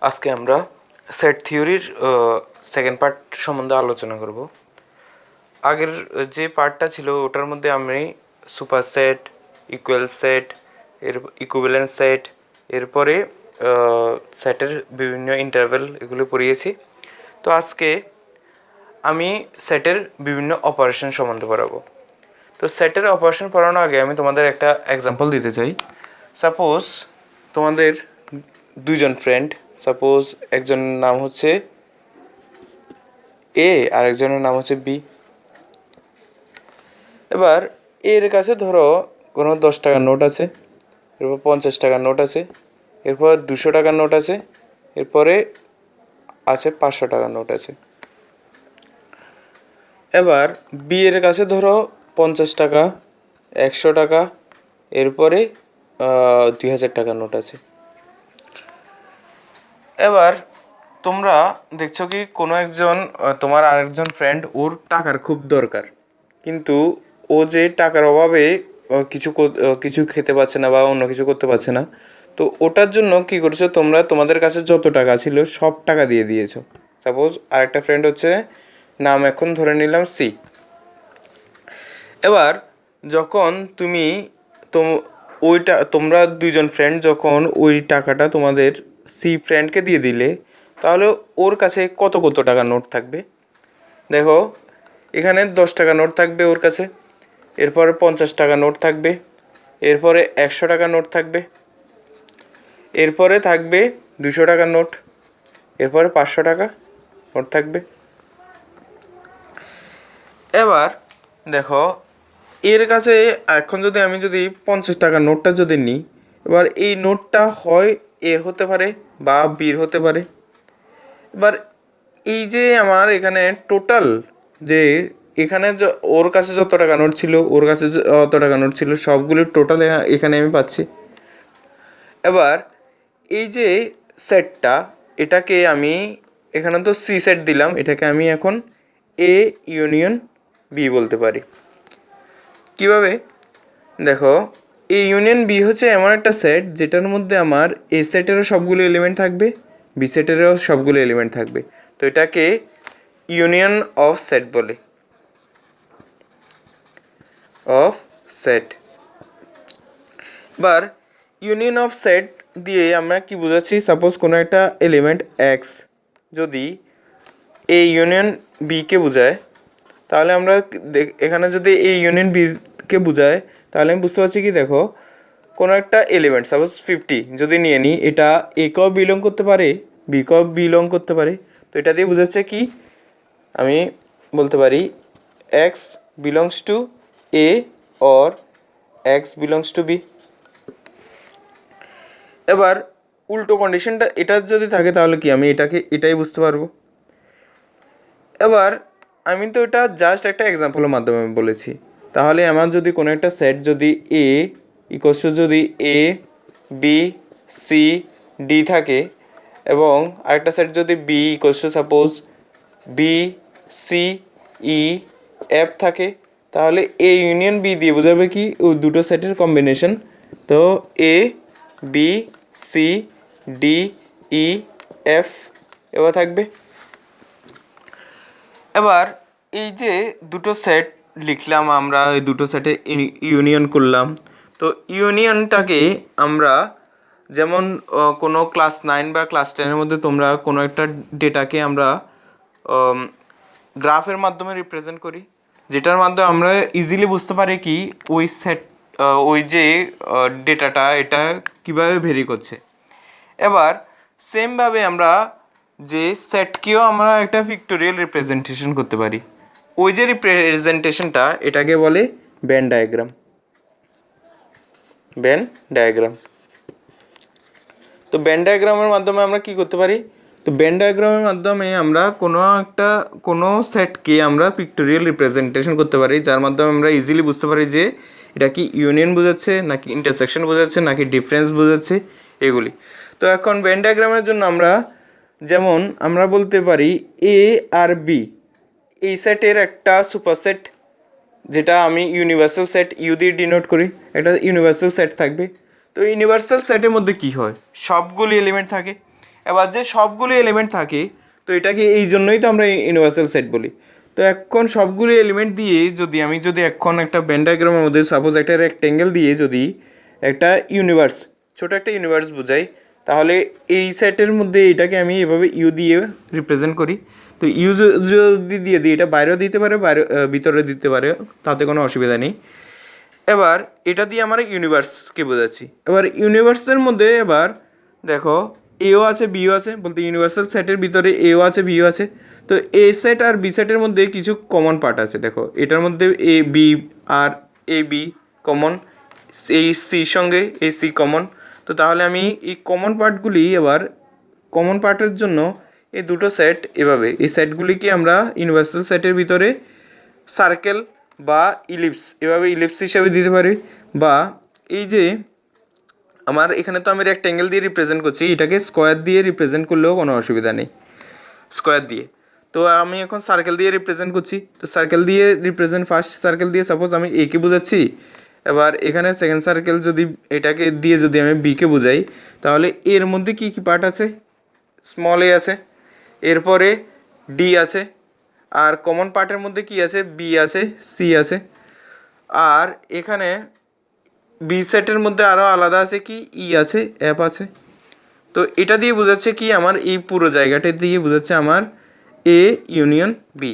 আজকে আমরা সেট থিওরির সেকেন্ড পার্ট সম্বন্ধে আলোচনা করব। আগের যে পার্টটা ছিল ওটার মধ্যে আমি সুপার সেট, ইকুয়াল সেট, এর ইকুইভ্যালেন্ট সেট, এরপরে সেটের বিভিন্ন ইন্টারভ্যাল এগুলো পড়িয়েছি। তো আজকে আমি সেটের বিভিন্ন অপারেশন সম্বন্ধে পড়াবো। তো সেটের অপারেশন পড়ানোর আগে আমি তোমাদের একটা এক্সাম্পল দিতে চাই। সাপোজ তোমাদের দুইজন ফ্রেন্ড, সাপোজ একজনের নাম হচ্ছে এ আর একজনের নাম হচ্ছে বি। এবার এর কাছে ধরো কোনো 10 টাকার নোট আছে, এরপর 50 টাকার নোট আছে, এরপর 200 টাকার নোট আছে, এরপরে আছে 500 টাকার নোট আছে। এবার বি এর কাছে ধরো 50 টাকা, 100 টাকা, এরপরে 2000 টাকার নোট আছে। এবার তোমরা দেখছো কি কোনো একজন তোমার আরেকজন ফ্রেন্ড, ওর টাকার খুব দরকার, কিন্তু ও যে টাকার অভাবে কিছু খেতে পারছে না বা অন্য কিছু করতে পারছে না। তো ওটার জন্য কি করছো তোমরা, তোমাদের কাছে যত টাকা ছিল সব টাকা দিয়ে দিয়েছো। সাপোজ আরেকটা ফ্রেন্ড হচ্ছে, নাম এখন ধরে নিলাম সি। এবার যখন তুমি তোমরা দুইজন ফ্রেন্ড যখন ওই টাকাটা তোমাদের সি ফ্রেন্ডকে দিয়ে দিলে, তাহলে ওর কাছে কত কত টাকা নোট থাকবে দেখো। এখানে 10 টাকা নোট থাকবে ওর কাছে, এরপরে 50 টাকা নোট থাকবে, এরপরে 100 টাকা নোট থাকবে, এরপরে থাকবে 200 টাকার নোট, এরপরে 500 টাকা নোট থাকবে। এবার দেখো এর কাছে এখন আমি যদি 50 টাকার নোটটা যদি নিই, এবার এই নোটটা হয় এর হতে পারে বা বির হতে পারে। এবার এই যে আমার এখানে টোটাল যে এখানে ওর কাছে যত টাকা নোট ছিল, ওর কাছে যত টাকা নোট ছিল, সবগুলোর টোটাল এখানে আমি পাচ্ছি। এবার এই যে সেটটা, এটাকে আমি এখানে তো সি সেট দিলাম, এটাকে আমি এখন এ ইউনিয়ন বি বলতে পারি। কিভাবে দেখো, এ ইউনিয়ন বি হচ্ছে এমন একটা সেট যেটার মধ্যে আমার এ সেটেরও সবগুলো এলিমেন্ট থাকবে, বি সেটেরও সবগুলো এলিমেন্ট থাকবে। তো এটাকে ইউনিয়ন অফ সেট বলে, অফ সেট। এবার ইউনিয়ন অফ সেট দিয়ে আমরা কি বোঝাচ্ছি, সাপোজ কোনো একটা এলিমেন্ট এক্স যদি এ ইউনিয়ন বিকে বোঝায়, তাহলে আমরা এখানে যদি এই ইউনিয়ন বিকে বোঝায়, তাহলে আমি বুঝতে পারছি কি, দেখো কোনো একটা এলিমেন্ট সাপোজ 50 যদি নিয়ে নিই, এটা এ কেও বিলং করতে পারে, বি কেও বিলং করতে পারে। তো এটা দিয়ে বোঝাচ্ছে কি, আমি বলতে পারি x belongs to A or x belongs to B. এবার উল্টো কন্ডিশনটা এটা যদি থাকে, তাহলে কি আমি এটাই বুঝতে পারবো। এবার আমি তো এটা জাস্ট একটা এক্সাম্পলের মাধ্যমে বলেছি। তাহলে আমার যদি কোনো একটা সেট যদি এ ইকুয়ালস টু যদি এ বি সি ডি থাকে, এবং আরেকটা সেট যদি B equals to suppose B C E F থাকে, তাহলে এ ইউনিয়ন বি দিয়ে বোঝাবে কি ওই দুটো সেটের কম্বিনেশন। তো A B C D E F এবার থাকবে। এবার এই যে দুটো সেট লিখলাম আমরা, এই দুটো সেটে ইউনিয়ন করলাম। তো ইউনিয়নটাকে আমরা যেমন কোনো ক্লাস 9 বা ক্লাস 10-এর মধ্যে তোমরা কোনো একটা ডেটাকে আমরা গ্রাফের মাধ্যমে রিপ্রেজেন্ট করি, যেটার মাধ্যমে আমরা ইজিলি বুঝতে পারি কি ওই সেট ওই যে ডেটাটা এটা কিভাবে ভেরি করছে। এবার সেমভাবে আমরা যে সেটকেও আমরা একটা পিক্টোরিয়াল রিপ্রেজেন্টেশন করতে পারি। ওই যে রিপ্রেজেন্টেশনটা, এটাকে বলে ভেন ডায়াগ্রাম। Venn diagram. তো ভেন ডায়াগ্রামের মাধ্যমে আমরা কি করতে পারি, তো ভেন ডায়াগ্রামের মাধ্যমে আমরা কোনো সেটকে আমরা পিক্টোরিয়াল রিপ্রেজেন্টেশন করতে পারি, যার মাধ্যমে আমরা ইজিলি বুঝতে পারি যে এটা কি ইউনিয়ন বোঝাচ্ছে নাকি ইন্টারসেকশন বোঝাচ্ছে নাকি ডিফারেন্স বোঝাচ্ছে এগুলি। তো এখন ভেন ডায়াগ্রামের জন্য আমরা বলতে পারি এ আর বি এই সেটের একটা সুপারসেট, যেটা আমি ইউনিভার্সাল সেট ইউ দিয়ে ডিনোট করি, একটা ইউনিভার্সাল সেট থাকবে। তো ইউনিভার্সাল সেটের মধ্যে কি হয়, সবগুলি এলিমেন্ট থাকে। এবার যে সবগুলো এলিমেন্ট থাকে, তো এটাকে এই জন্যই তো আমরা ইউনিভার্সাল সেট বলি। তো এখন সবগুলো এলিমেন্ট দিয়ে যদি আমি এখন একটা ভেন ডায়াগ্রামের মধ্যে সাপোজ একটা রেক্টেঙ্গেল দিয়ে যদি একটা ইউনিভার্স, ছোটো একটা ইউনিভার্স বোঝাই, তাহলে এই সেটের মধ্যে এটাকে আমি এভাবে ইউ দিয়ে রিপ্রেজেন্ট করি। তো ইউ যদি দিয়ে দিই, এটা বাইরেও দিতে পারে, ভিতরে দিতে পারে, তাতে কোনো অসুবিধা নেই। এবার এটা দিয়ে আমরা ইউনিভার্সকে বোঝাচ্ছি। এবার ইউনিভার্সের মধ্যে এবার দেখো এও আছে বিও আছে, বলতে ইউনিভার্সাল সেটের ভিতরে এও আছে বিও আছে। তো এ সেট আর বি সেটের মধ্যে কিছু কমন পার্ট আছে। দেখো এটার মধ্যে A B R A B common, এই সির সঙ্গে এই সি কমন। তো তাহলে আমি এই কমন পার্টগুলি, এবার কমন পার্টের জন্য এই দুটো সেট, এভাবে এই সেটগুলিকে আমরা ইউনিভার্সাল সেটের ভিতরে সার্কেল বা ইলিপস, এভাবে ইলিপস হিসাবে দিতে পারি। বা এই যে আমার এখানে তো আমি রেক্ট্যাঙ্গেল দিয়ে রিপ্রেজেন্ট করছি, এটাকে স্কোয়ার দিয়ে রিপ্রেজেন্ট করলেও কোনো অসুবিধা নেই, স্কোয়ার দিয়ে। তো আমি এখন সার্কেল দিয়ে রিপ্রেজেন্ট করছি। তো সার্কেল দিয়ে রিপ্রেজেন্ট, ফার্স্ট সার্কেল দিয়ে সাপোজ আমি একে বোঝাচ্ছি, এবার এখানে সেকেন্ড সার্কেল যদি এটাকে দিয়ে যদি আমি বিকে বোঝাই, তাহলে এর মধ্যে কী কী পার্ট আছে, স্মল এ আছে, এরপরে ডি আছে, আর কমন পার্টের মধ্যে কি আছে, বি আছে, সি আছে, আর এখানে বি সেটের মধ্যে আরও আলাদা আছে কি, ই আছে, অ্যাপ আছে। তো এটা দিয়ে বোঝাচ্ছে কি, আমার এই পুরো জায়গাটা দিয়ে বোঝাচ্ছে আমার এ ইউনিয়ন বি।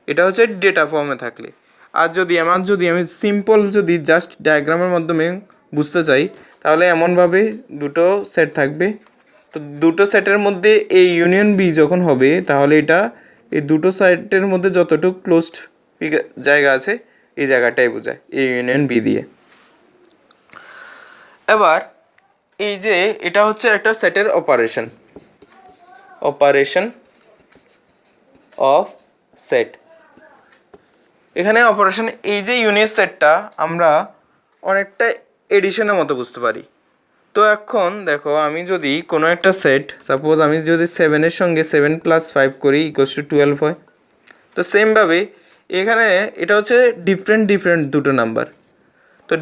এটা হচ্ছে ডেটা ফর্মে থাকলে। আর যদি আমি সিম্পল যদি জাস্ট ডায়াগ্রামের মাধ্যমে বুঝতে চাই, তাহলে এমনভাবে দুটো সেট থাকবে। তো দুটো সেটের মধ্যে এ ইউনিয়ন বি যখন হবে, তাহলে এটা এই দুটো সেটের মধ্যে যতটুকু ক্লোজড জায়গা আছে, এই জায়গাটাই বোঝায় এ ইউনিয়ন বি দিয়ে। এবার এই যে এটা হচ্ছে একটা সেটের অপারেশন অফ সেট। এখানে অপারেশন, এই যে ইউনিট সেটটা আমরা অনেকটা এডিশনের মতো বুঝতে পারি। তো এখন দেখো আমি যদি কোনো একটা সেট, সাপোজ আমি যদি 7-এর সঙ্গে 7 + 5 করি = 12 হয়। তো সেমভাবে এখানে এটা হচ্ছে ডিফারেন্ট দুটো নাম্বার। তো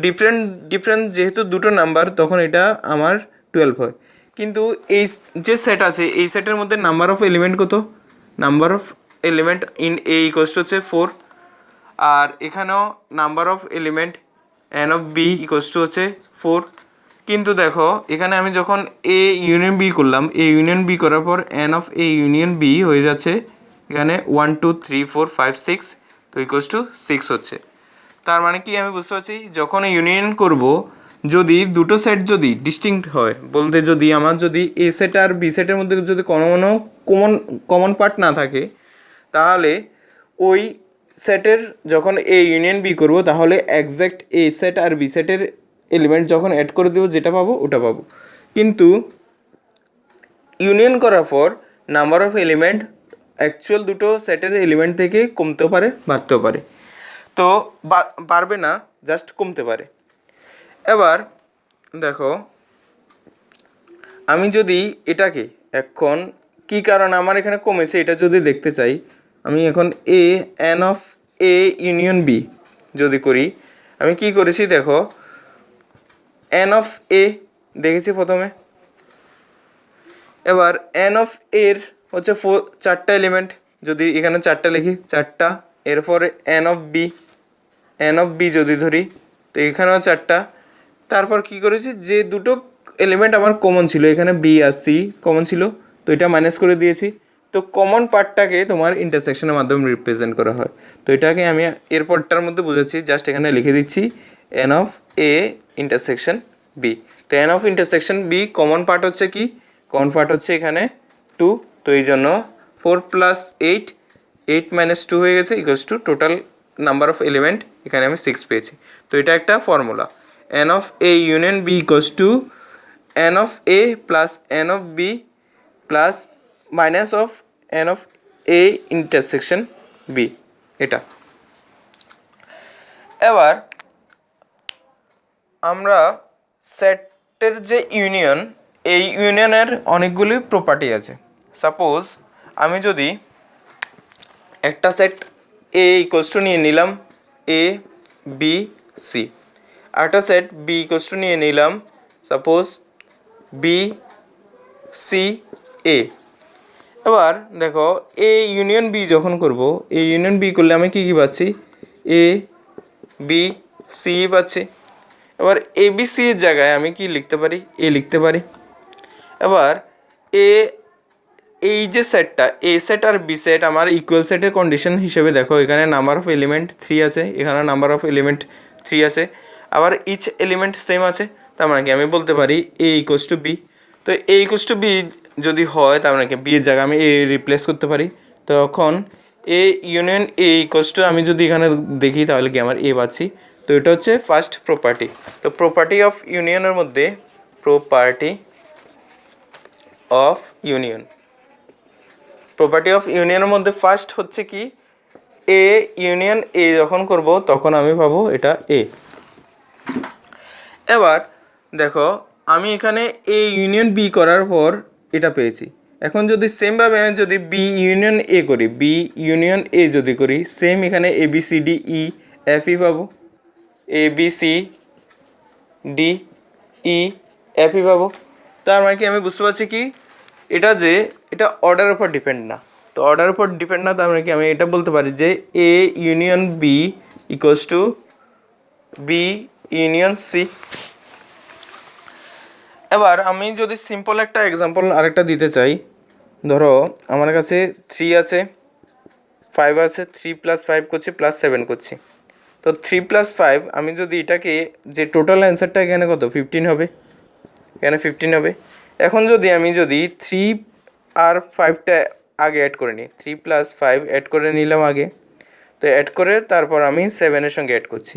ডিফারেন্ট যেহেতু দুটো নাম্বার, তখন এটা আমার 12 হয়। কিন্তু এই যে সেট আছে, এই সেটের মধ্যে নাম্বার অফ এলিমেন্ট কত, number of element in A = 4। আর এখানেও number of element n of B হচ্ছে 4। কিন্তু দেখো এখানে আমি যখন এ ইউনিয়ন বি করলাম, এ ইউনিয়ন বি করার পর n of A union B হয়ে যাচ্ছে এখানে 1 2 3 4 5 6, তো = 6 হচ্ছে। তার মানে কি আমি বুঝতে পারছি, যখন ইউনিয়ন করব, যদি দুটো সেট যদি ডিস্টিংক্ট হয়, বলতে যদি আমার যদি এ সেট আর বি সেটের মধ্যে যদি কোনো কমন পার্ট না থাকে, তাহলে ওই সেটের যখন এ ইউনিয়ন বি করব, তাহলে একজ্যাক্ট এ সেট আর বি সেটের এলিমেন্ট যখন অ্যাড করে দেবো, যেটা পাবো ওটা পাবো। কিন্তু ইউনিয়ন করার পর নাম্বার অফ এলিমেন্ট অ্যাকচুয়াল দুটো সেটের এলিমেন্ট থেকে কমতেও পারে, বাড়তেও পারে। তো বাড়বে না, জাস্ট কমতে পারে। এবার দেখো আমি যদি এটাকে এখন কী কারণে আমার এখানে কমেছে এটা যদি দেখতে চাই, আমি এখন এ n of A union B যদি করি, আমি কি করেছি দেখো, এন অফ এ দেখেছি প্রথমে। এবার এন অফ এর হচ্ছে 4টা এলিমেন্ট, যদি এখানে 4টা লিখি 4টা। এরপরে এন অফ বি যদি ধরি, তো এখানেও 4টা। তারপর কি করেছি, যে দুটো এলিমেন্ট আমার কমন ছিল, এখানে বি আর সি কমন ছিল, তো এটা মাইনাস করে দিয়েছি। তো কমন পার্টটাকে তোমার ইন্টারসেকশনের মাধ্যমে রিপ্রেজেন্ট করা হয়। তো এটাকে আমি এরপরটার মধ্যে বুঝেছি, জাস্ট এখানে লিখে দিচ্ছি n of A intersection B. তো n of intersection B common part হচ্ছে কি, কমন পার্ট হচ্ছে এখানে 2। তো এই জন্য 4 + 8, 8 - 2 হয়ে গেছে টোটাল নাম্বার অফ এলিমেন্ট, এখানে আমি 6 পেয়েছি। তো এটা একটা formula, n of A union B n of A plus n of B plus minus of n of A intersection B, এটা। এবার আমরা সেটের যে ইউনিয়ন, এই ইউনিয়নের অনেকগুলি প্রপার্টি আছে। সাপোজ আমি যদি একটা সেট এ নিয়ে নিলাম এ বি সি, একটা সেট বি নিয়ে নিলাম সাপোজ বি সি এ। এবার দেখো এ ইউনিয়ন বি যখন করব, এ ইউনিয়ন বি করলে আমি কী কী পাচ্ছি, এ বি সি পাচ্ছি। এবার এ বি সি এর জায়গায় আমি কি লিখতে পারি, এ লিখতে পারি। এবার এ এই যে সেটটা এ সেট আর বি সেট আমার ইকুয়াল সেটের কন্ডিশন হিসেবে দেখো এখানে নাম্বার অফ এলিমেন্ট 3 আছে, এখানে নাম্বার অফ এলিমেন্ট 3 আছে, আবার ইচ এলিমেন্ট সেম আছে। তার মানে কি আমি বলতে পারি এ ইকুয়ালস টু বি। তো এ ইকুয়ালস টু বি যদি হয় তার মানে কি বি এর জায়গায় আমি এ রিপ্লেস করতে পারি। তখন এ ইউনিয়ন এ ইকুয়ালস টু আমি যদি এখানে দেখি তাহলে কি আমার এ পাচ্ছি। তো এটা হচ্ছে ফার্স্ট প্রপার্টি। তো প্রপার্টি অফ ইউনিয়নের মধ্যে property of union, property of ইউনিয়নের মধ্যে ফার্স্ট হচ্ছে কি এ ইউনিয়ন এ যখন করব তখন আমি পাবো এটা এ। এবার দেখো আমি এখানে এ ইউনিয়ন বি করার পর এটা পেয়েছি। এখন যদি সেমভাবে আমি যদি বি ইউনিয়ন এ করি, বি ইউনিয়ন এ যদি করি, সেম এখানে A B C D E F E পাবো, A B C D E F E পাবো। তার মানে কি আমি বুঝতে পারছি কি এটা যে এটা অর্ডারের উপর ডিপেন্ড না। তো অর্ডারের উপর ডিপেন্ড না তার মানে কি আমি এটা বলতে পারি যে A union B equals to B union C. এবার আমি যদি সিম্পল একটা এক্সাম্পল আরেকটা দিতে চাই, ধরো আমার কাছে 3 আছে, 5 আছে, 3 + 5 করছি +7 করছি। তো 3 + 5 আমি যদি এটাকে যে টোটাল অ্যান্সারটা এখানে কত 15 হবে, এখানে 15 হবে। এখন যদি আমি 3 আর 5টা আগে অ্যাড করে নিই, 3 + 5 অ্যাড করে নিলাম আগে। তো অ্যাড করে তারপর আমি 7-এর সঙ্গে অ্যাড করছি।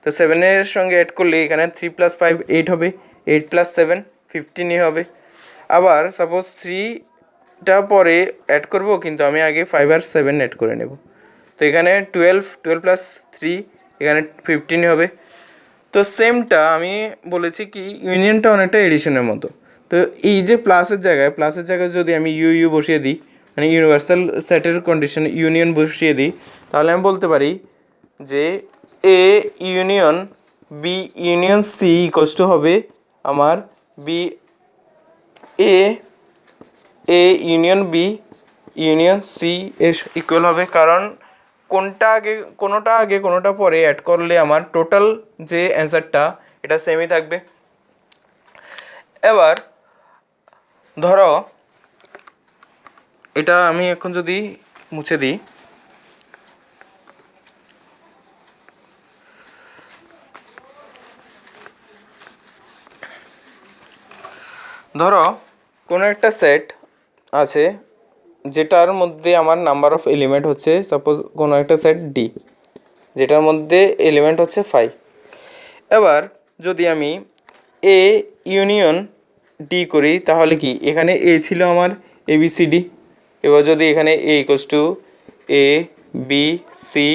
তো 7-এর সঙ্গে অ্যাড করলে এখানে 3 + 5 8 হবে, 8 + 7 15ই হবে। আবার সাপোজ 3টা পরে অ্যাড করব কিন্তু আমি আগে 5 আর 7 অ্যাড করে নেব। তো এখানে 12 + 3 এখানে 15 হবে। তো সেমটা আমি বলেছি কি ইউনিয়নটা অনেকটা এডিশনের মতো। তো এই যে প্লাসের জায়গায় যদি আমি ইউ ইউ বসিয়ে দিই, মানে ইউনিভার্সাল সেটের কন্ডিশন ইউনিয়ন বসিয়ে দিই, তাহলে আমি বলতে পারি যে A union B union C equals to হবে আমার B A A union B union C এর ইকুয়াল হবে। কারণ কোনোটা আগে কোনোটা পরে অ্যাড করলে আমার টোটাল যে অ্যান্সারটা এটা সেমই থাকবে। এবার ধরো এটা আমি এখন যদি মুছে দিই, ধরো কোনো একটা সেট আছে যেটার মধ্যে আমার নাম্বার অফ এলিমেন্ট হচ্ছে সাপোজ কোনো একটা সেট ডি, যেটার মধ্যে এলিমেন্ট হচ্ছে 5। এবার যদি আমি এ ইউনিয়ন ডি করি তাহলে কি এখানে এ ছিল আমার এ বি সি ডি। এবার যদি এখানে A equals to A B C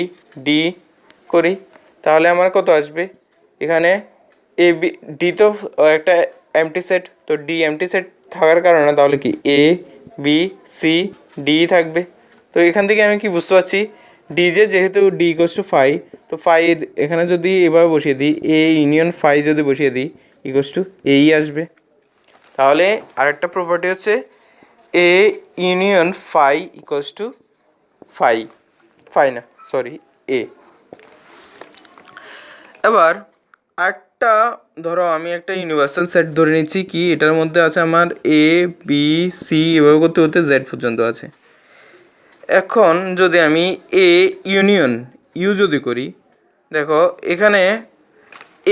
D করি তাহলে আমার কত আসবে, এখানে এ বি ডি তো একটা এমটি সেট, তো ডি এমটি সেট থাকার কারণে তাহলে কি এ বি সি ডি থাকবে। তো এখান থেকে আমি কি বুঝতে পারছি ডি যেহেতু ডি ইকুয়ালস টু 5, তো 5 এখানে যদি এভাবে বসিয়ে দিই এ ইউনিয়ন 5 যদি বসিয়ে দিই ইকুয়ালস টু এই আসবে। তাহলে আরেকটা প্রপার্টি হচ্ছে এ ইউনিয়ন 5 ইকুয়ালস টু 5 5 না সরি এ। এবার আরেকটা ধরো আমি একটা ইউনিভার্সাল সেট ধরে নিচ্ছি কি এটার মধ্যে আছে আমার এ বি সি এভাবে করতে করতে জেড পর্যন্ত আছে। এখন যদি আমি এ ইউনিয়ন ইউ যদি করি, দেখো এখানে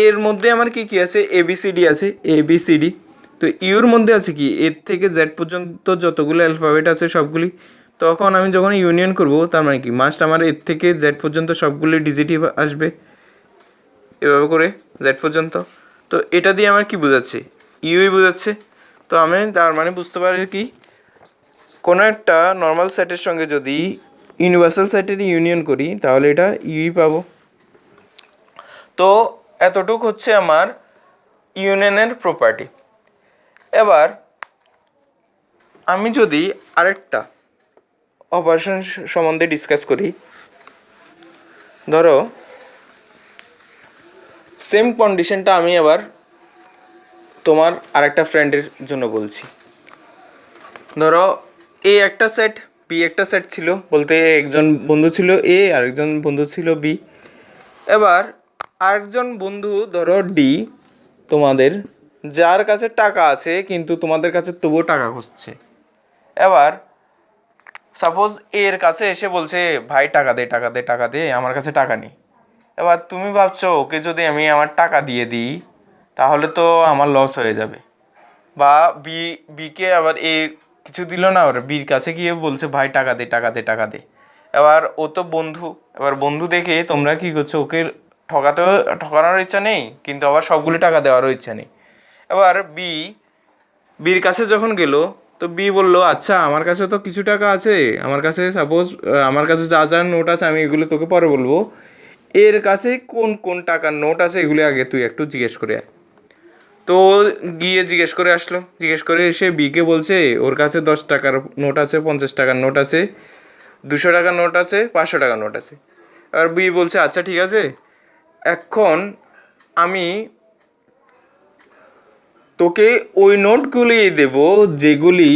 এর মধ্যে আমার কি কি আছে এ বি সি ডি আছে, এ বি সি ডি। তো ইউর মধ্যে আছে কি এর থেকে জেড পর্যন্ত যতগুলো অ্যালফাবেট আছে সবগুলি। তখন আমি যখন ইউনিয়ন করব তার মানে কি মাস্ট আমার এর থেকে জেড পর্যন্ত সবগুলি ডিজিটই আসবে এভাবে করে জেড পর্যন্ত। তো এটা দিয়ে আমার কি বোঝাচ্ছে ইউই বোঝাচ্ছে। তো আমি তার মানে বুঝতে পারি কি কোনো একটা নর্মাল সেটের সঙ্গে যদি ইউনিভার্সাল সেটের ইউনিয়ন করি তাহলে এটা ইউই পাবো। তো এতটুক হচ্ছে আমার ইউনিয়নের প্রপার্টি। এবার আমি যদি আরেকটা অপারেশন সম্বন্ধে ডিসকাস করি, ধরো সেম কন্ডিশনটা আমি আবার তোমার আরেকটা ফ্রেন্ডের জন্য বলছি। ধরো এ একটা সেট, বি একটা সেট ছিল, বলতে একজন বন্ধু ছিল এ আর একজন বন্ধু ছিল বি। এবার আরেকজন বন্ধু ধরো ডি, তোমাদের, যার কাছে টাকা আছে কিন্তু তোমাদের কাছে তবুও টাকা খুঁজছে। এবার সাপোজ এর কাছে এসে বলছে ভাই টাকা দে টাকা দে টাকা দে, আমার কাছে টাকা নেই। এবার তুমি ভাবছো ওকে যদি আমি আমার টাকা দিয়ে দিই তাহলে তো আমার লস হয়ে যাবে, বা বিকে আবার এ কিছু দিল না, ওর বির কাছে গিয়ে বলছে ভাই টাকা দে টাকা দে টাকা দে। এবার ও তো বন্ধু, এবার বন্ধু দেখে তোমরা কি করছো, ওকে ঠকানোর ইচ্ছা নেই কিন্তু আবার সবগুলো টাকা দেওয়ারও ইচ্ছা নেই। এবার বির কাছে যখন গেল, তো বি বললো আচ্ছা আমার কাছে তো কিছু টাকা আছে, আমার কাছে সাপোজ আমার কাছে যা যা নোট আছে আমি এগুলো তোকে পরে বলবো, এর কাছে কোন কোন টাকার নোট আছে এগুলি আগে তুই একটু জিজ্ঞেস করে আয়। তো গিয়ে জিজ্ঞেস করে আসলো, জিজ্ঞেস করে এসে বিকে বলছে ওর কাছে 10 টাকার নোট আছে, 50 টাকার নোট আছে, 200 টাকার নোট আছে, 500 টাকার নোট আছে। আর বি বলছে আচ্ছা ঠিক আছে, এখন আমি তোকে ওই নোটগুলি দেব যেগুলি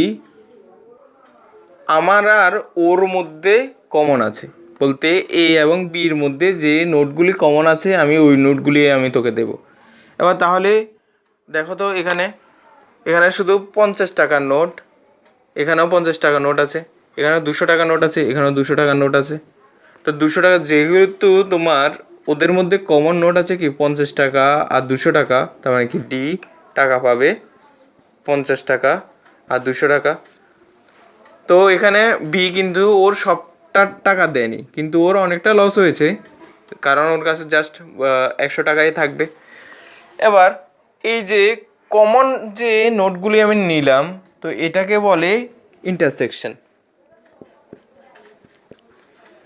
আমার আর ওর মধ্যে কমন আছে, বলতে এ এবং বির মধ্যে যে নোটগুলি কমন আছে আমি ওই নোটগুলি আমি তোকে দেব। এবার তাহলে দেখো তো এখানে এখানে শুধু 50 টাকার নোট, এখানেও 50 টাকার নোট আছে, এখানেও 200 টাকার নোট আছে, এখানেও 200 টাকার নোট আছে। তো 200 টাকা যেহেতু তোমার ওদের মধ্যে কমন নোট আছে কি 50 টাকা আর 200 টাকা, তার মানে কি ডি টাকা পাবে 50 টাকা আর 200 টাকা। তো এখানে বি কিন্তু ওর সবটা টাকা দেয়নি, কিন্তু ওর অনেকটা লস হয়েছে কারণ ওর কাছে জাস্ট 100 টাকাই থাকবে। এবার এই যে কমন যে নোটগুলি আমি নিলাম, তো এটাকে বলে ইন্টারসেকশন,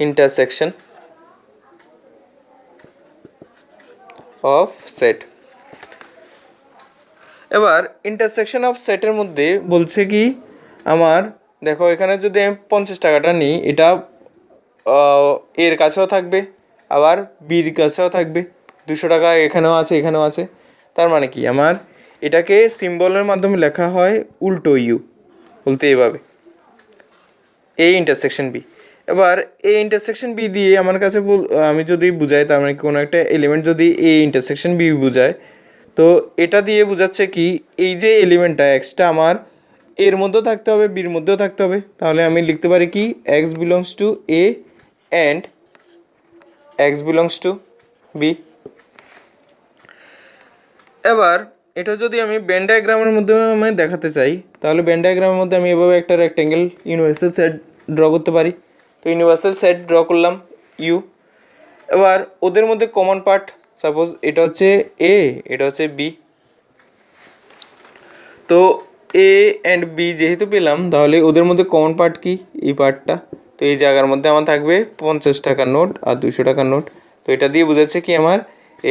ইন্টারসেকশন অফ সেট। এবার ইন্টারসেকশন অফ সেটের মধ্যে বলছে কি আমার, দেখো এখানে যদি আমি 50 টাকাটা নিই, এটা এর কাছেও থাকবে আবার বির কাছেও থাকবে, 200 টাকা এখানেও আছে এখানেও আছে। তার মানে কি আমার এটাকে সিম্বলের মাধ্যমে লেখা হয় উল্টো ইউ, বলতে এভাবে এ ইন্টারসেকশন বি। এবার এ ইন্টারসেকশন বি দিয়ে আমার কাছে আমি যদি বুঝাই, তার মানে কোনো একটা এলিমেন্ট যদি এ ইন্টারসেকশন বি বুঝায়, তো এটা দিয়ে বোঝাচ্ছে কি এই যে এলিমেন্টটা এক্সটা আমার এর মধ্যেও থাকতে হবে বির মধ্যেও থাকতে হবে। তাহলে আমি লিখতে পারি কি x belongs to A and x belongs to B. এবার এটা যদি আমি বেন ডায়াগ্রামের মধ্যে আমি দেখাতে চাই, তাহলে বেন ডায়াগ্রামের মধ্যে আমি এভাবে একটা রেক্টেঙ্গেল ইউনিভার্সাল সেট ড্র করতে পারি। তো ইউনিভার্সাল সেট ড্র করলাম ইউ। এবার ওদের মধ্যে কমন পার্ট, সাপোজ এটা হচ্ছে এ, এটা হচ্ছে বি। তো এ অ্যান্ড বি যেহেতু পেলাম, তাহলে ওদের মধ্যে কমন পার্ট কি এই পার্টটা। তো এই জায়গার মধ্যে আমার থাকবে 50 টাকার নোট আর 200 টাকার নোট। তো এটা দিয়ে বোঝাচ্ছে কি আমার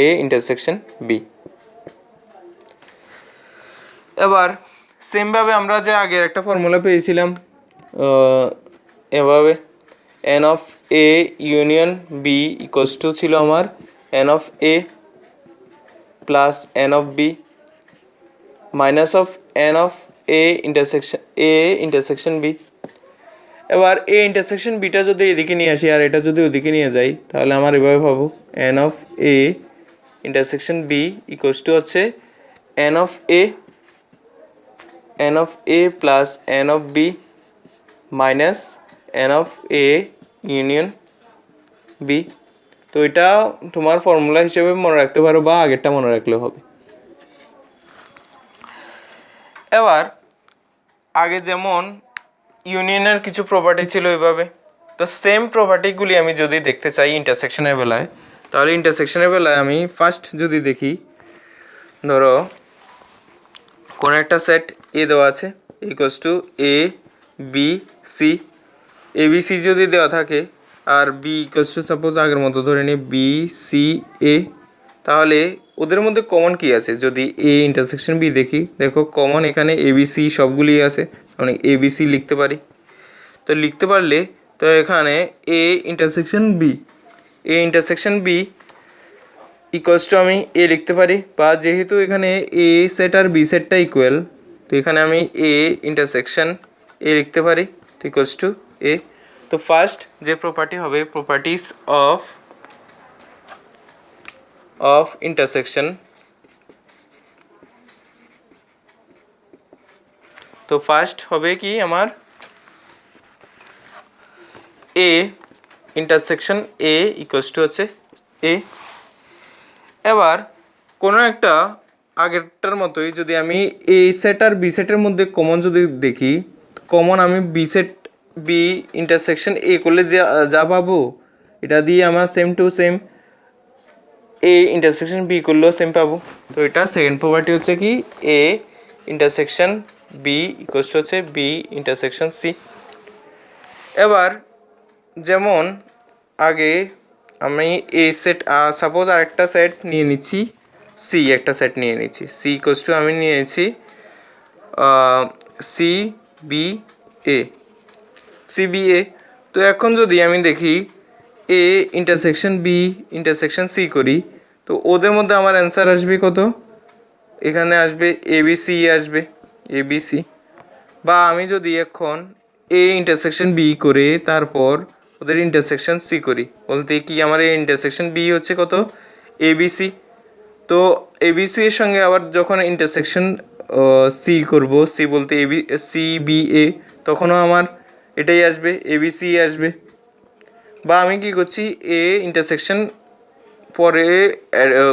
এ ইন্টারসেকশন বি। এবার সেমভাবে আমরা যে আগের একটা ফর্মুলা পেয়েছিলাম এভাবে n of A union B equals to ছিল আমার n of A plus n of B minus of n of A intersection B. এবার এ ইন্টারসেকশন বিটা যদি এদিকে নিয়ে আসি আর এটা যদি ওদিকে নিয়ে যাই, তাহলে আমার এভাবে পাবো n of A intersection B equals to হচ্ছে n of A plus n of B minus n of A union B. তো এটা তোমার ফর্মুলা হিসেবে মনে রাখতে পারো বা আগেরটা মনে রাখলেও হবে। এবার আগে যেমন ইউনিয়নের কিছু প্রপার্টি ছিল এভাবে, তো সেম প্রপার্টিগুলি আমি যদি দেখতে চাই ইন্টারসেকশনের বেলায়, তাহলে ইন্টারসেকশনের বেলায় আমি ফার্স্ট যদি দেখি, ধরো কোনো একটা সেট এ দেওয়া আছে equals to A B C, A B C যদি দেওয়া থাকে আর বি ইকুয়ালস টু সাপোজ আগের মতো ধরে নিই বি সি এ, তাহলে ওদের মধ্যে কমন কি আছে যদি এ ইন্টারসেকশন বি দেখি, দেখো কমন এখানে এ বি সি সবগুলি আছে, মানে এ বি সি লিখতে পারি। তো লিখতে পারলে তো এখানে A intersection B equals to আমি এ লিখতে পারি, বা যেহেতু এখানে এ সেট আর বি সেটটা ইকুয়াল, তো এখানে আমি এ ইন্টারসেকশন এ লিখতে পারি ইকুয়ালস টু এ। তো ফার্স্ট যে প্রপার্টি হবে প্রপার্টিস অফ ইন্টারসেকশন। তো ফার্স্ট হবে কি আমার A intersection A equals to হচ্ছে এ। এবার কোনো একটা আগেরটার মতোই যদি আমি এ সেট আর বি সেটের মধ্যে কমন যদি দেখি, কমন আমি B set B intersection A করলে যে যা পাবো এটা দিয়ে আমার same to same A intersection B করলেও সেম পাবো। তো এটা সেকেন্ড প্রপার্টি হচ্ছে কি A intersection B equals to হচ্ছে বি ইন্টারসেকশন সি। এবার যেমন আগে আমি এ সেট সাপোজ আরেকটা সেট নিয়ে নিচ্ছি, সি একটা সেট নিয়ে নিচ্ছি, সি ইকুয়ালস টু আমি নিয়েছি C B A, C B A. তো এখন যদি আমি দেখি A intersection B intersection C করি, তো ওদের মধ্যে আমার অ্যান্সার আসবে কত, এখানে আসবে এ বি সি আসবে এ বি সি। বা আমি যদি এখন এ ইন্টারসেকশন বি করে তারপর ওদের ইন্টারসেকশন সি করি, বলতে কি আমার এ ইন্টারসেকশন বি হচ্ছে কত এ বি সি। তো এ বি সি এর সঙ্গে আবার যখন ইন্টারসেকশন সি করব, সি বলতে এ বি সি বি এ, তখনও আমার এটাই আসবে এ বি সি আসবে। বা আমি কি করছি এ ইন্টারসেকশন পরে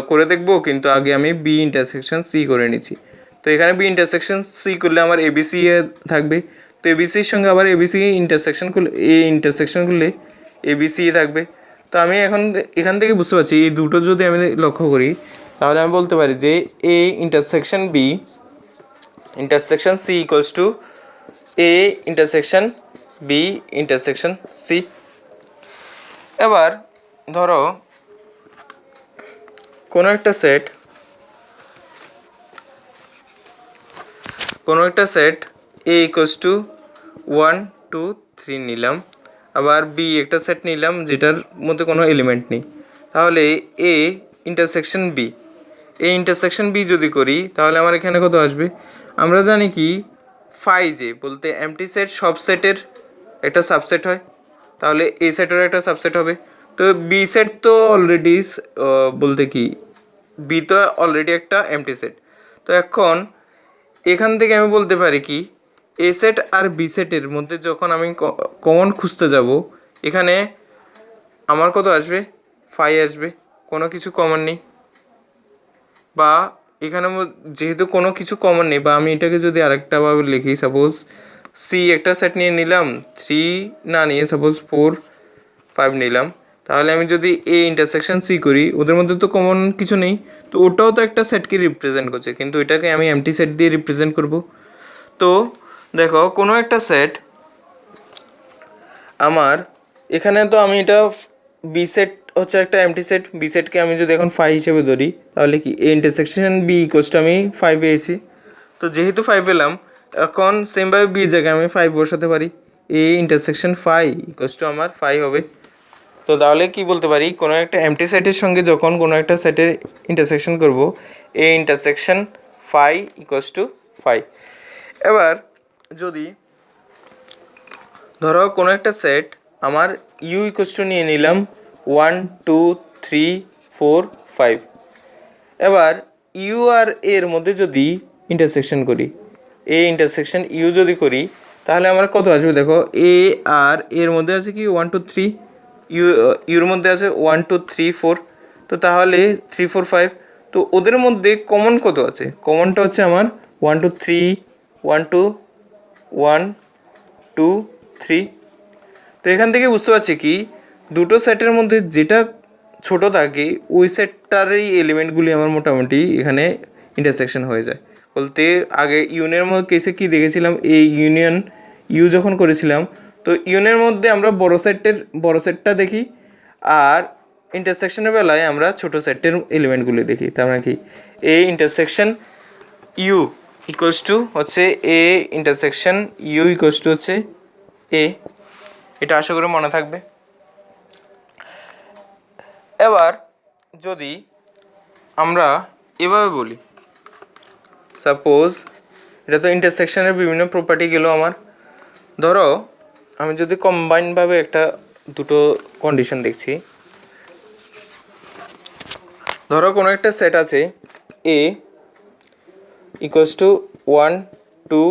করে দেখবো, কিন্তু আগে আমি বি ইন্টারসেকশন সি করে নিচ্ছি। তো এখানে বি ইন্টারসেকশন সি করলে আমার এবিসি এ থাকবে, তো এবিসির সঙ্গে আবার এবিসি ইন্টারসেকশন করলে এ ইন্টারসেকশন করলে এবিসি থাকবে। তো আমি এখন এখান থেকে বুঝতে পারছি এই দুটো যদি আমি লক্ষ্য করি তাহলে আমি বলতে পারি যে A intersection B intersection C equals to A intersection B intersection C. এবার ধরো কোনো একটা সেট এ ইকুয়ালস টু 1 2 3 নিলাম, আবার বি একটা সেট নিলাম যেটার মধ্যে কোনো এলিমেন্ট নেই, তাহলে A intersection B, A intersection B যদি করি তাহলে আমার এখানে কত আসবে। আমরা জানি কি ফাই জে বলতে এমটি সেট সব সেটের একটা সাবসেট হয়, তাহলে এ সেটের একটা সাবসেট হবে। তো বি সেট তো অলরেডি বলতে কি বি তো অলরেডি একটা এমটি সেট। তো এখন এখান থেকে আমি বলতে পারি কি এ সেট আর বি সেটের মধ্যে যখন আমি কমন খুঁজতে যাব, এখানে আমার কত আসবে ফাই আসবে, কোনো কিছু কমন নেই। বা এখানে যেহেতু কোনো কিছু কমন নেই, বা আমি এটাকে যদি আরেকটাভাবে লিখি, সাপোজ সি একটা সেট নিয়ে নিলাম, 3 না নিয়ে সাপোজ 4 5 নিলাম, তাহলে আমি যদি এ ইন্টারসেকশন সি করি ওদের মধ্যে তো কমন কিছু নেই, তো ওটাও তো একটা সেটকে রিপ্রেজেন্ট করছে, কিন্তু এটাকে আমি এমটি সেট দিয়ে রিপ্রেজেন্ট করব। তো দেখো কোনো একটা সেট আমার এখানে, তো আমি এটা বি সেট হচ্ছে একটা এমটি সেট, বি সেটকে আমি যদি এখন ফাই হিসেবে ধরি তাহলে কি A intersection B equals to আমি 5 পেয়েছি। তো যেহেতু 5 পেলাম, এখন সেমভাবে বি জায়গায় আমি 5 বসাতে পারি, A intersection phi equals to আমার 5 হবে। তো তাহলে কি বলতে পারি কোনো একটা এমটি সেটের সঙ্গে যখন কোনো একটা সেটের ইন্টারসেকশন করব, A intersection phi equals to 5। এবার যদি ধরো কোনো একটা সেট আমার ইউ ইকুয়ালস টু নিয়ে নিলাম 1 2 3 4 5, এবার ইউ আর এর মধ্যে যদি ইন্টারসেকশন করি, এ ইন্টারসেকশন ইউ যদি করি তাহলে আমার কত আসবে, দেখো এ আর এর মধ্যে আছে কি 1 2 3, ইউর মধ্যে আছে 1 2 3 4, তো তাহলে 3 4 5, তো ওদের মধ্যে কমন কত আছে, কমনটা হচ্ছে আমার 1 2 3 1 2 1 2 3। তো এখান থেকে বুঝতে পারছি কি দুটো সেটের মধ্যে যেটা ছোট থাকে ওই সেটটারই এলিমেন্টগুলি আমার মোটামুটি এখানে ইন্টারসেকশন হয়ে যায়। বলতে আগে ইউনিয়নের মধ্যে কেসে কি দেখেছিলাম, এই ইউনিয়ন ইউ যখন করেছিলাম, তো ইউনিয়নের মধ্যে আমরা বড় সেটটা দেখি, আর ইন্টারসেকশনের বেলায় আমরা ছোট সেটের এলিমেন্টগুলি দেখি। তার মানে কি A intersection U equals to হচ্ছে A intersection U equals to হচ্ছে এ, এটা আশা করি মনে থাকবে। এবার যদি আমরা এভাবে বলি, সাপোজ এটা তো ইন্টারসেকশনের বিভিন্ন প্রপার্টি গেল আমার, ধরো আমি যদি কম্বাইনভাবে একটা দুটো কন্ডিশন দেখছি, ধরো কোনো একটা সেট আছে এ ইকুয়ালস টু 1 2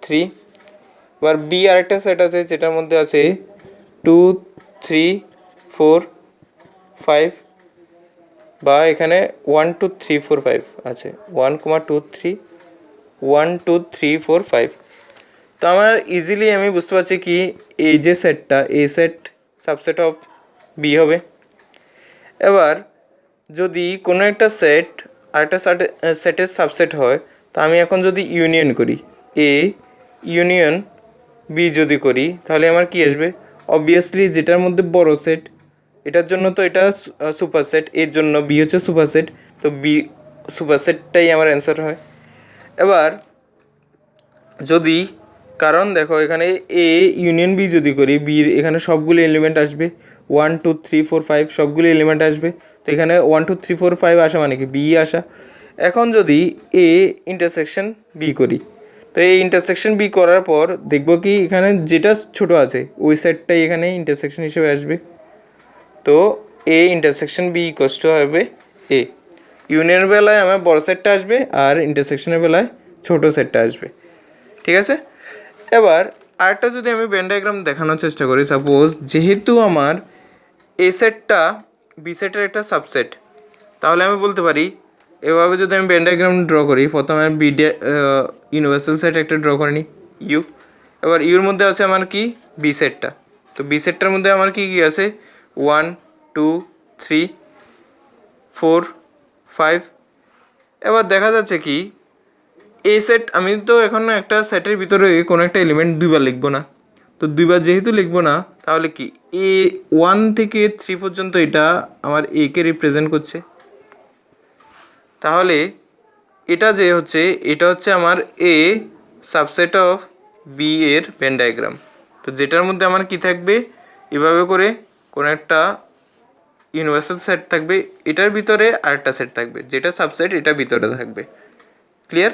3, এবার বি আরেকটা সেট আছে যেটার মধ্যে আছে 2 3 4 5, বা এখানে 1 2 3 4 5 আছে, 1 2 3 1 2 3 4 5। তো আমার ইজিলি আমি বুঝতে পারছি কি এই যে সেটটা এ সেট সাবসেট অফ বি হবে। এবার যদি কোনো একটা সেট আরেকটা সেটের সাবসেট হয়, তো আমি এখন যদি ইউনিয়ন করি এ ইউনিয়ন বি যদি করি, তাহলে আমার কি আসবে? অবভিয়াসলি যেটার মধ্যে বড় সেট এটার জন্য তো এটা সুপার সেট, এর জন্য বি হচ্ছে সুপার সেট, তো বি সুপার সেটটাই আমার অ্যান্সার হয়। এবার যদি, কারণ দেখো এখানে এ ইউনিয়ন বি যদি করি, বির এখানে সবগুলো এলিমেন্ট আসবে, 1 2 3 4 5 সবগুলো এলিমেন্ট আসবে, তো এখানে 1 2 3 4 5 আসা মানে কি বি আসা। এখন যদি এ ইন্টারসেকশন বি করি, তো এই ইন্টারসেকশন বি করার পর দেখব কি এখানে যেটা ছোট আছে ওই সেটটাই এখানে ইন্টারসেকশন হিসেবে আসবে, তো A intersection B equals to হবে এ। ইউনিয়নের বেলায় আমার বড় সেটটা আসবে আর ইন্টারসেকশনের বেলায় ছোট সেটটা আসবে, ঠিক আছে। এবার আরেকটা যদি আমি ভেন ডায়াগ্রাম দেখানোর চেষ্টা করি, সাপোজ যেহেতু আমার এ সেটটা বি সেটের একটা সাবসেট, তাহলে আমি বলতে পারি এভাবে যদি আমি ভেন ডায়াগ্রাম ড্র করি, প্রথমে আমি ইউনিভার্সাল সেট একটা ড্র করে নিই ইউ। এবার ইউর মধ্যে আছে আমার কি বি সেটটা, তো বি সেটটার মধ্যে আমার কি কি আছে 1 2 3 4 5। এবার দেখা যাচ্ছে কি এ সেট, আমি তো এখন একটা সেটের ভিতরে কোনো একটা এলিমেন্ট দুইবার লিখবো না, তো দুইবার যেহেতু লিখবো না, তাহলে কি এ 1 থেকে 3 পর্যন্ত এটা আমার এ কে রিপ্রেজেন্ট করছে, তাহলে এটা যে হচ্ছে এটা হচ্ছে আমার এ সাবসেট অফ বি এর ভেন ডায়াগ্রাম। তো যেটার মধ্যে আমার কি থাকবে, এভাবে করে কোনো একটা ইউনিভার্সাল সেট থাকবে, এটার ভিতরে আরেকটা সেট থাকবে যেটা সাবসেট এটার ভিতরে থাকবে। ক্লিয়ার?